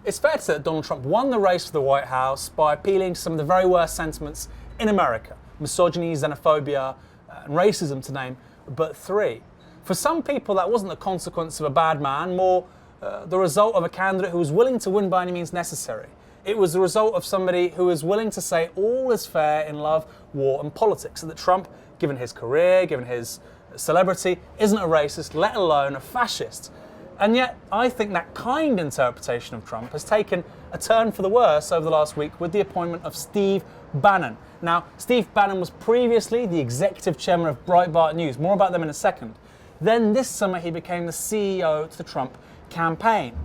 It's fair to say that Donald Trump won the race for the White House by appealing to some of the very worst sentiments in America: misogyny, xenophobia, and racism, to name but three. For some people, that wasn't the consequence of a bad man, more the result of a candidate who was willing to win by any means necessary. It was the result of somebody who was willing to say all is fair in love, war, and politics, and that Trump, given his career, given his celebrity, isn't a racist, let alone a fascist. And yet, I think that kind interpretation of Trump has taken a turn for the worse over the last week with the appointment of Steve Bannon. Now, Steve Bannon was previously the executive chairman of Breitbart News. More about them in a second. Then this summer, he became the CEO to the Trump campaign.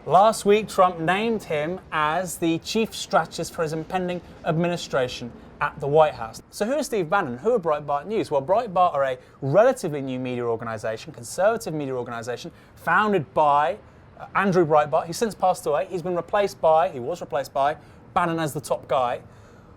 Last week, Trump named him as the chief strategist for his impending administration at the White House. So who is Steve Bannon? Who are Breitbart News? Well, Breitbart are a relatively new media organisation, conservative media organisation, founded by Andrew Breitbart. He's since passed away. He was replaced by Bannon as the top guy.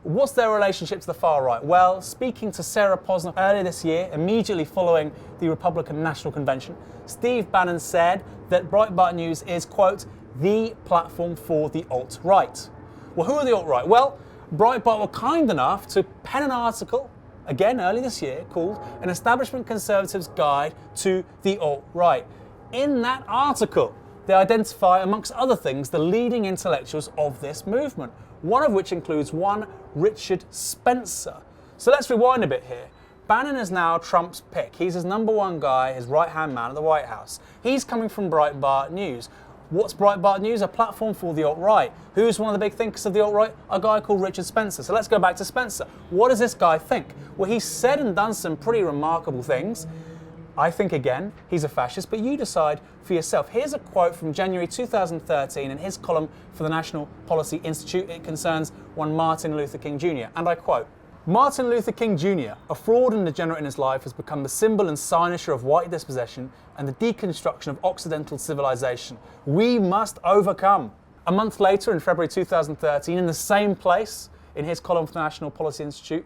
What's their relationship to the far right? Well, speaking to Sarah Posner earlier this year, immediately following the Republican National Convention, Steve Bannon said that Breitbart News is, quote, the platform for the alt-right. Well, who are the alt-right? Well, Breitbart were kind enough to pen an article, again early this year, called An Establishment Conservative's Guide to the Alt-Right. In that article, they identify, amongst other things, the leading intellectuals of this movement, one of which includes one Richard Spencer. So let's rewind a bit here. Bannon is now Trump's pick. He's his number one guy, his right-hand man at the White House. He's coming from Breitbart News. What's Breitbart News? A platform for the alt-right. Who's one of the big thinkers of the alt-right? A guy called Richard Spencer. So let's go back to Spencer. What does this guy think? Well, he's said and done some pretty remarkable things. I think, again, he's a fascist, but you decide for yourself. Here's a quote from January 2013 in his column for the National Policy Institute. It concerns one Martin Luther King Jr. And I quote, Martin Luther King Jr., a fraud and degenerate in his life, has become the symbol and cynosure of white dispossession and the deconstruction of Occidental civilization. We must overcome. A month later, in February 2013, in the same place, in his column for the National Policy Institute,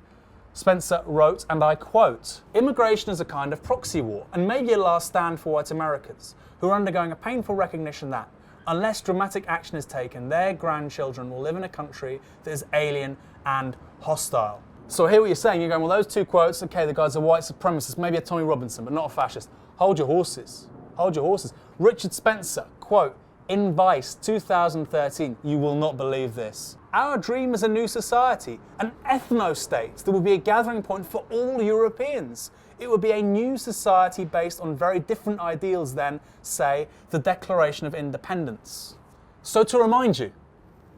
Spencer wrote, and I quote, immigration is a kind of proxy war, and maybe a last stand for white Americans, who are undergoing a painful recognition that, unless dramatic action is taken, their grandchildren will live in a country that is alien and hostile. So I hear what you're saying. You're going, well, those two quotes, okay, the guy's a white supremacist, maybe a Tommy Robinson, but not a fascist. Hold your horses. Hold your horses. Richard Spencer, quote, in Vice 2013, you will not believe this. Our dream is a new society, an ethno-state that will be a gathering point for all Europeans. It would be a new society based on very different ideals than, say, the Declaration of Independence. So to remind you,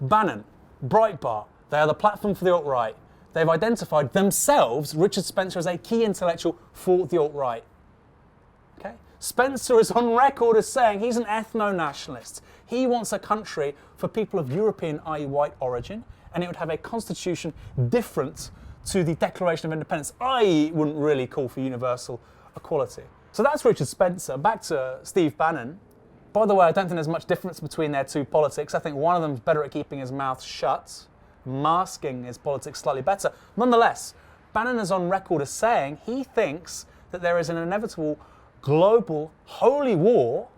Bannon, Breitbart, they are the platform for the alt-right. They've identified themselves, Richard Spencer, as a key intellectual for the alt-right. Okay? Spencer is on record as saying he's an ethno-nationalist. He wants a country for people of European, i.e. white origin, and it would have a constitution different to the Declaration of Independence, i.e. it wouldn't really call for universal equality. So that's Richard Spencer. Back to Steve Bannon. By the way, I don't think there's much difference between their two politics. I think one of them's better at keeping his mouth shut, masking his politics slightly better. Nonetheless, Bannon is on record as saying he thinks that there is an inevitable global holy war,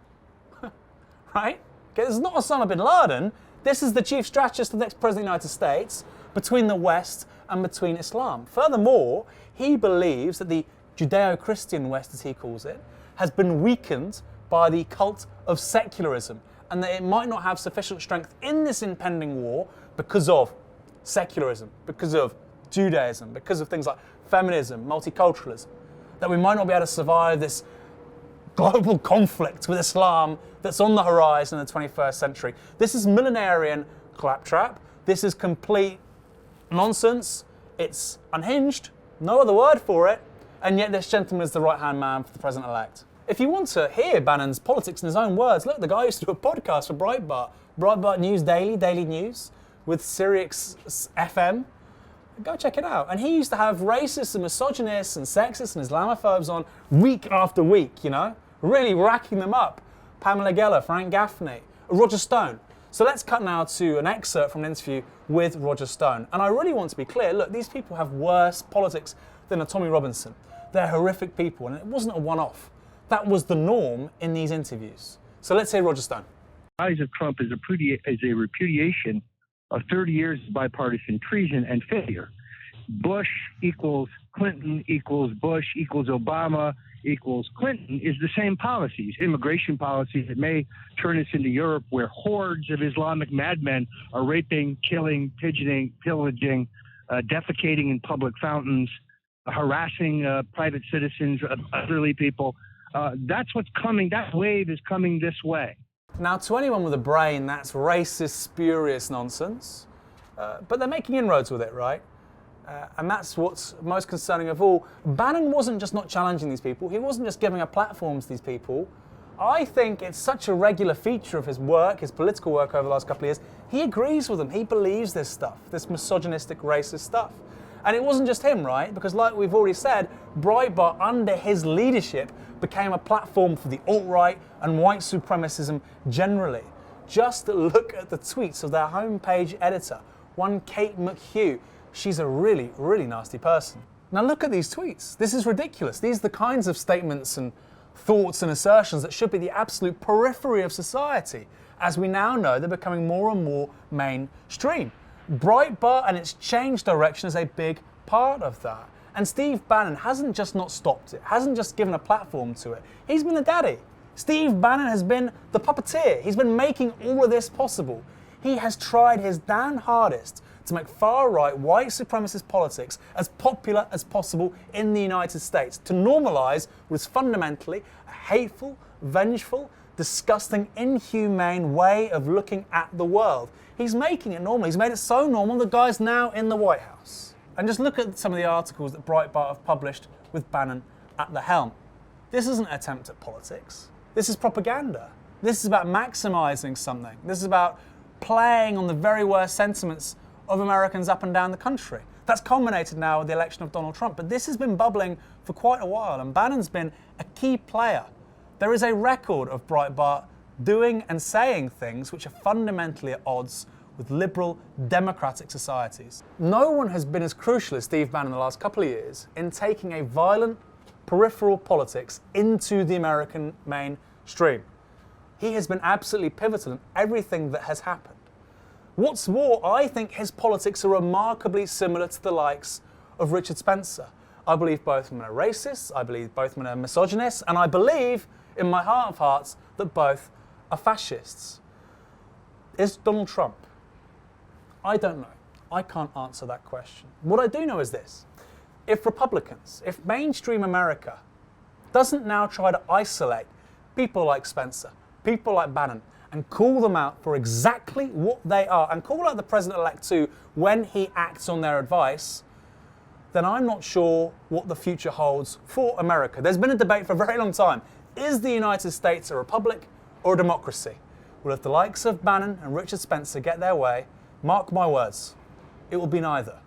right? Okay, this is not Osama bin Laden. This is the chief strategist of the next president of the United States between the West and between Islam. Furthermore, he believes that the Judeo-Christian West, as he calls it, has been weakened by the cult of secularism, and that it might not have sufficient strength in this impending war because of secularism, because of Judaism, because of things like feminism, multiculturalism, that we might not be able to survive this global conflict with Islam that's on the horizon in the 21st century. This is millenarian claptrap. This is complete nonsense. It's unhinged, no other word for it, and yet this gentleman is the right-hand man for the president-elect. If you want to hear Bannon's politics in his own words, look, the guy used to do a podcast for Breitbart News Daily, Daily News, with Sirius FM. Go check it out. And he used to have racists and misogynists and sexists and Islamophobes on week after week, you know, really racking them up. Pamela Geller, Frank Gaffney, Roger Stone. So let's cut now to an excerpt from an interview with Roger Stone. And I really want to be clear, look, these people have worse politics than a Tommy Robinson. They're horrific people, and it wasn't a one-off. That was the norm in these interviews. So let's hear Roger Stone. rise of Trump is a repudiation of 30 years of bipartisan treason and failure. Bush equals Clinton equals Bush equals Obama equals Clinton is the same policies, immigration policies that may turn us into Europe, where hordes of Islamic madmen are raping, killing, pillaging, defecating in public fountains, harassing private citizens, elderly people. That's what's coming. That wave is coming this way. Now, to anyone with a brain, that's racist, spurious nonsense. But they're making inroads with it, right? And that's what's most concerning of all. Bannon wasn't just not challenging these people. He wasn't just giving a platform to these people. I think it's such a regular feature of his work, his political work over the last couple of years. He agrees with them. He believes this stuff, this misogynistic, racist stuff. And it wasn't just him, right? Because like we've already said, Breitbart, under his leadership, became a platform for the alt-right and white supremacism generally. Just look at the tweets of their homepage editor, one Kate McHugh. She's a really, really nasty person. Now look at these tweets. This is ridiculous. These are the kinds of statements and thoughts and assertions that should be the absolute periphery of society. As we now know, they're becoming more and more mainstream. Breitbart and its changed direction is a big part of that. And Steve Bannon hasn't just not stopped it, hasn't just given a platform to it. He's been the daddy. Steve Bannon has been the puppeteer. He's been making all of this possible. He has tried his damn hardest to make far-right white supremacist politics as popular as possible in the United States, to normalise what is fundamentally a hateful, vengeful, disgusting, inhumane way of looking at the world. He's making it normal. He's made it so normal the guy's now in the White House. And just look at some of the articles that Breitbart have published with Bannon at the helm. This isn't an attempt at politics. This is propaganda. This is about maximising something. This is about playing on the very worst sentiments of Americans up and down the country. That's culminated now with the election of Donald Trump. But this has been bubbling for quite a while, and Bannon's been a key player. There is a record of Breitbart doing and saying things which are fundamentally at odds with liberal, democratic societies. No one has been as crucial as Steve Bannon in the last couple of years in taking a violent, peripheral politics into the American mainstream. He has been absolutely pivotal in everything that has happened. What's more, I think his politics are remarkably similar to the likes of Richard Spencer. I believe both of them are racists, I believe both of them are misogynists, and I believe, in my heart of hearts, that both are fascists. Is Donald Trump? I don't know. I can't answer that question. What I do know is this. If Republicans, if mainstream America doesn't now try to isolate people like Spencer, people like Bannon, and call them out for exactly what they are, and call out the president-elect too when he acts on their advice, then I'm not sure what the future holds for America. There's been a debate for a very long time. Is the United States a republic or a democracy? Well, if the likes of Bannon and Richard Spencer get their way, mark my words, it will be neither.